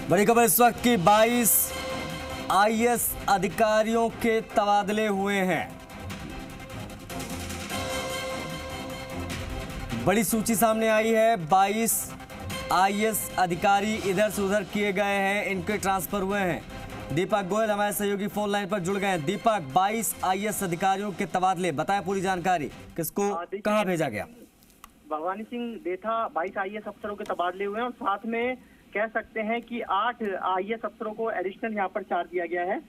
बड़ी खबर इस वक्त की 22 आईएएस अधिकारियों के तबादले हुए हैं। बड़ी सूची सामने आई है। 22 आईएएस अधिकारी इधर से उधर किए गए हैं, इनके ट्रांसफर हुए हैं। दीपक गोयल हमारे सहयोगी फोन लाइन पर जुड़ गए हैं। दीपक, 22 आईएएस अधिकारियों के तबादले, बताएं पूरी जानकारी, किसको कहां भेजा गया? भवानी सिंह देथा 22 आईएएस अफसरों के तबादले हुए हैं और साथ में कह सकते हैं कि 8 आईएएस अफसरों को एडिशनल यहाँ पर चार्ज दिया गया है।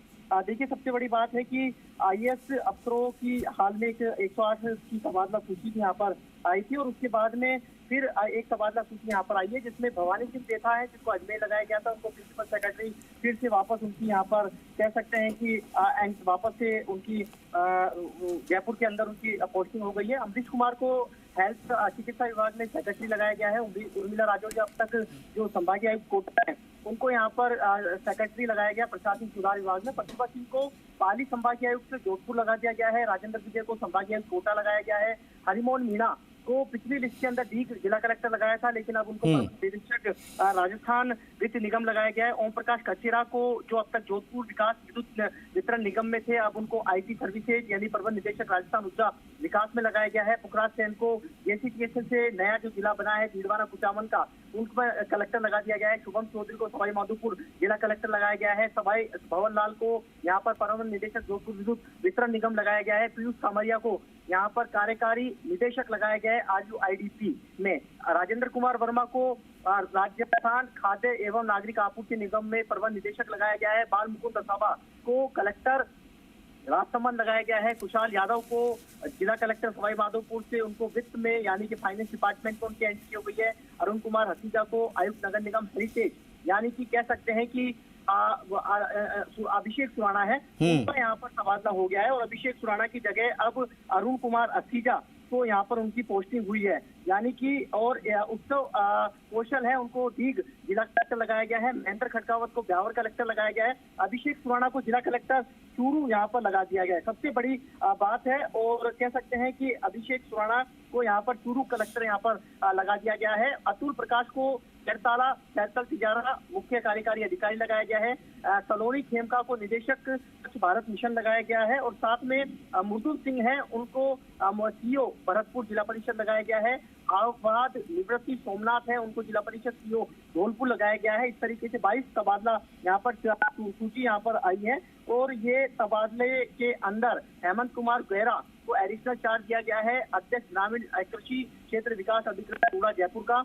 देखिए, सबसे बड़ी बात है कि आईएएस अफसरों की हाल में एक 108 की तबादला सूची यहाँ पर आई थी और उसके बाद में फिर एक तबादला सूची यहाँ पर आई है जिसमें भवानी सिंह देथा है जिसको अजमेर लगाया गया था, उनको प्रिंसिपल सेक्रेटरी फिर से वापस उनकी यहाँ पर कह सकते हैं कि वापस से उनकी जयपुर के अंदर उनकी पोस्टिंग हो गई है। अमरीश कुमार को हेल्थ चिकित्सा विभाग में सेक्रेटरी लगाया गया है। उर्मिला राजौरी अब तक जो संभागीय आयुक्त कोटा है उनको यहाँ पर सेक्रेटरी लगाया गया प्रशासनिक सुधार विभाग में। प्रतिभा सिंह को पाली संभागीय आयुक्त जोधपुर लगा दिया गया है। राजेंद्र विजय को संभागीय आयुक्त कोटा लगाया गया है। हरिमोहन मीणा को पिछली लिस्ट के अंदर डीग जिला कलेक्टर लगाया था, लेकिन अब उनको निरीक्षक राजस्थान वित्त निगम लगाया गया है। ओम प्रकाश कचेरा को, जो अब तक जोधपुर विकास विद्युत वितरण निगम में थे, अब उनको आईटी सर्विसेज यानी प्रबंध निदेशक राजस्थान ऊर्जा विकास में लगाया गया है। पुखराज सेन को जेसीटीएसएल से नया जो जिला बना है भीलवाड़ा कुचामन का, उनपर कलेक्टर लगा दिया गया है। शुभम चौधरी को सवाई माधोपुर जिला कलेक्टर लगाया गया है। सवाई भवन लाल को यहाँ पर प्रबंध निदेशक जोधपुर विद्युत वितरण निगम लगाया गया है। पीयूष कामरिया को यहाँ पर कार्यकारी निदेशक लगाया गया है आरयूआईडीपी में। राजेंद्र कुमार वर्मा को राजस्थान खाद्य एवं नागरिक आपूर्ति निगम में प्रबंध निदेशक लगाया गया है। बाल मुकुंद असावा को कलेक्टर राजसमंद लगाया गया है। कुशाल यादव को जिला कलेक्टर सवाई माधोपुर से उनको वित्त में यानी कि फाइनेंस डिपार्टमेंट में उनकी एंट्री हो गई है। अरुण कुमार हसीजा को आयुक्त नगर निगम हेरिटेज यानी कि कह सकते हैं कि अभिषेक सुराणा है, उनका यहाँ पर तबादला हो गया है और अभिषेक सुराणा की जगह अब अरुण कुमार असीजा तो यहाँ पर उनकी पोस्टिंग हुई है। यानी कि और उत्सव कौशल है, उनको डीग जिला कलेक्टर लगाया गया है। महेंद्र खड़कावत को ब्यावर कलेक्टर लगाया गया है। अभिषेक सुराणा को जिला कलेक्टर चूरू यहाँ पर लगा दिया गया है। सबसे बड़ी बात है और कह सकते हैं कि अभिषेक सुराणा को यहाँ पर चूरू कलेक्टर यहाँ पर लगा दिया गया है। अतुल प्रकाश को करताला सैतल तिजारा मुख्य कार्यकारी अधिकारी लगाया गया है। सलोनी खेमका को निदेशक स्वच्छ भारत मिशन लगाया गया है और साथ में मृदुल सिंह है, उनको सीओ भरतपुर जिला परिषद लगाया गया है। आववाद निवृत्ति सोमनाथ है, उनको जिला परिषद सीओ धौलपुर लगाया गया है। इस तरीके से 22 तबादला यहाँ पर सूची यहाँ पर आई है और ये तबादले के अंदर हेमंत कुमार गहरा को एडिशनल चार्ज दिया गया है, अध्यक्ष ग्रामीण कृषि क्षेत्र विकास अधिकारी पूरा जयपुर का।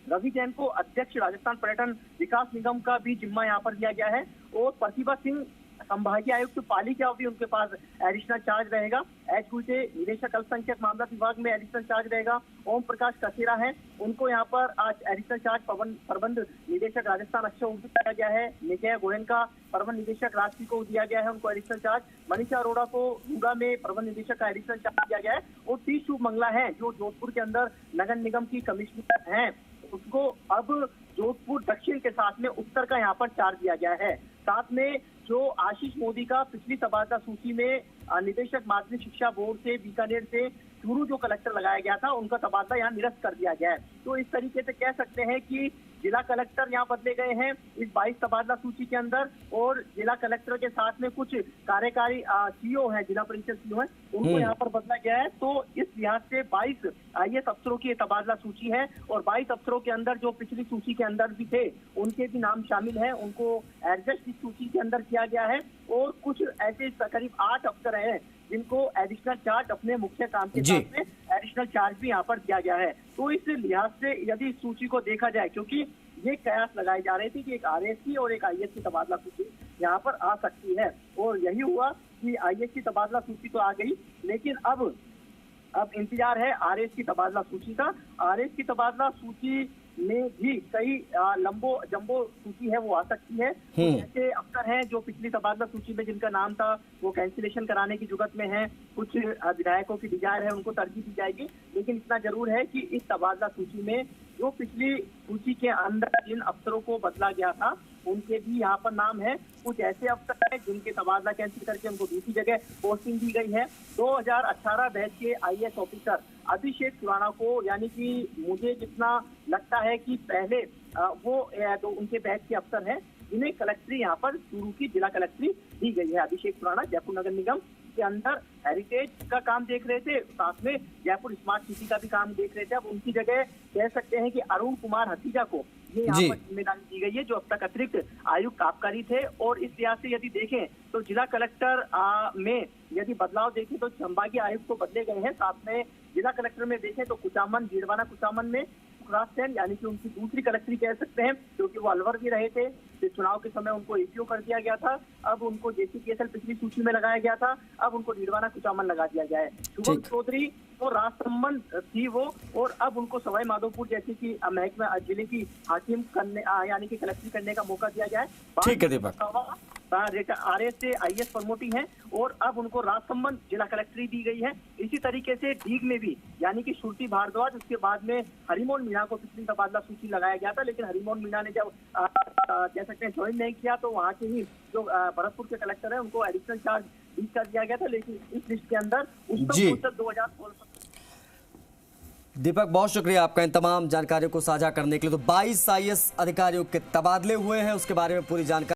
रवि जैन को अध्यक्ष राजस्थान पर्यटन विकास निगम का भी जिम्मा यहाँ पर दिया गया है और प्रतिभा सिंह संभागीय आयुक्त पाली का भी उनके पास एडिशनल चार्ज रहेगा। एच गुलटे निदेशक अल्पसंख्यक मामला विभाग में एडिशनल चार्ज रहेगा। ओम प्रकाश कसेरा है, उनको यहाँ पर आज एडिशनल चार्ज प्रबंध निदेशक राजस्थान अक्षय उर्दू दिया गया है। निजय गोयन का प्रबंध निदेशक राष्ट्रीय को दिया गया है, उनको एडिशनल चार्ज। मनीषा अरोड़ा को रूड़ा में प्रबंध निदेशक का एडिशनल चार्ज दिया गया है और टी शुभ मंगला है जो जोधपुर के अंदर नगर निगम की कमिश्नर है, उसको अब जोधपुर दक्षिण के साथ में उत्तर का यहाँ पर चार्ज दिया गया है। साथ में जो आशीष मोदी का पिछली तबादला सूची में निदेशक माध्यमिक शिक्षा बोर्ड से बीकानेर से चूरू जो कलेक्टर लगाया गया था, उनका तबादला यहाँ निरस्त कर दिया गया है। तो इस तरीके से कह सकते हैं कि जिला कलेक्टर यहाँ बदले गए हैं इस 22 तबादला सूची के अंदर और जिला कलेक्टर के साथ में कुछ कार्यकारी सीओ हैं, जिला परिषद सीओ हैं, उनको यहाँ पर बदला गया है। तो इस लिहाज से 22 आईएएस अफसरों की तबादला सूची है और 22 अफसरों के अंदर जो पिछली सूची के अंदर भी थे उनके भी नाम शामिल है, उनको एडजस्ट इस सूची के अंदर किया गया है और कुछ ऐसे करीब 8 अफसर हैं जिनको एडिशनल चार्ज अपने मुख्य काम के साथ में एडिशनल चार्ज भी यहाँ पर दिया गया है। तो इस लिहाज से यदि इस सूची को देखा जाए, क्योंकि ये कयास लगाई जा रही थी कि एक आरएएस की और एक आईएएस की तबादला सूची यहाँ पर आ सकती है और यही हुआ कि आईएएस की तबादला सूची तो आ गई, लेकिन अब इंतजार है आरएएस की तबादला सूची का। आरएएस की तबादला सूची में भी कई जंबो सूची है वो आ सकती है। ऐसे अफसर हैं जो पिछली तबादला सूची में जिनका नाम था वो कैंसिलेशन कराने की जुगत में है, कुछ विधायकों की डिजायर है उनको तरजीह दी जाएगी। लेकिन इतना जरूर है कि इस तबादला सूची में जो पिछली सूची के अंदर जिन अफसरों को बदला गया था उनके भी यहाँ पर नाम है। कुछ ऐसे अफसर हैं जिनके तबादला कैंसिल करके उनको दूसरी जगह पोस्टिंग दी गई है। 2018 बैच के आईएएस ऑफिसर अभिषेक खुराना को, यानी कि मुझे जितना लगता है कि पहले वो तो उनके बैच के अफसर हैं जिन्हें कलेक्ट्री यहाँ पर चूरू की जिला कलेक्ट्री दी गई है। अभिषेक खुराना जयपुर नगर निगम के अंदर हेरिटेज का काम देख रहे थे, साथ में जयपुर स्मार्ट सिटी का भी काम देख रहे थे। अब उनकी जगह कह सकते हैं कि अरुण कुमार हसीजा को ये यहाँ पर जिम्मेदारी दी गई है, जो अब तक अतिरिक्त आयुक्त आबकारी थे। और इस लिहाज से यदि देखें तो जिला कलेक्टर में यदि बदलाव देखें तो संभागीय आयुक्त तो बदले गए हैं, साथ में जिला कलेक्टर में देखें तो कुचामन, डीडवाना कुचामन में सुखराज सेन, यानी कि उनकी दूसरी कलेक्ट्री कह सकते हैं, क्योंकि वो अलवर भी रहे थे। फिर चुनाव के समय उनको एपीओ कर दिया गया था, अब उनको जेसीपीएसएल पिछली सूची में लगाया गया था, अब उनको डीडवाना कुचामन लगा दिया गया है। शुभम चौधरी वो राजसमंद थी वो, और अब उनको सवाई माधोपुर जैसी की महकमा जिले की हाकिम करने यानी कि कलेक्ट्री करने का मौका दिया गया है। ठीक है दीपक। आरएस से आईएएस प्रमोटिंग है और अब उनको राजसमंद जिला कलेक्ट्री दी गई है। इसी तरीके से डीग में भी, यानी कि श्रुति भारद्वाज, उसके बाद में हरिमोहन मीणा को पिछली तबादला सूची लगाया गया था, लेकिन हरिमोहन मीणा ने जब कह सकते हैं ज्वाइन नहीं किया तो वहाँ के ही जो भरतपुर के कलेक्टर है उनको एडिशनल चार्ज दी कर दिया गया था। लेकिन इस लिस्ट के अंदर उत्तर 2016। दीपक, बहुत शुक्रिया आपका इन तमाम जानकारियों को साझा करने के लिए। तो 22 आईएएस अधिकारियों के तबादले हुए हैं, उसके बारे में पूरी जानकारी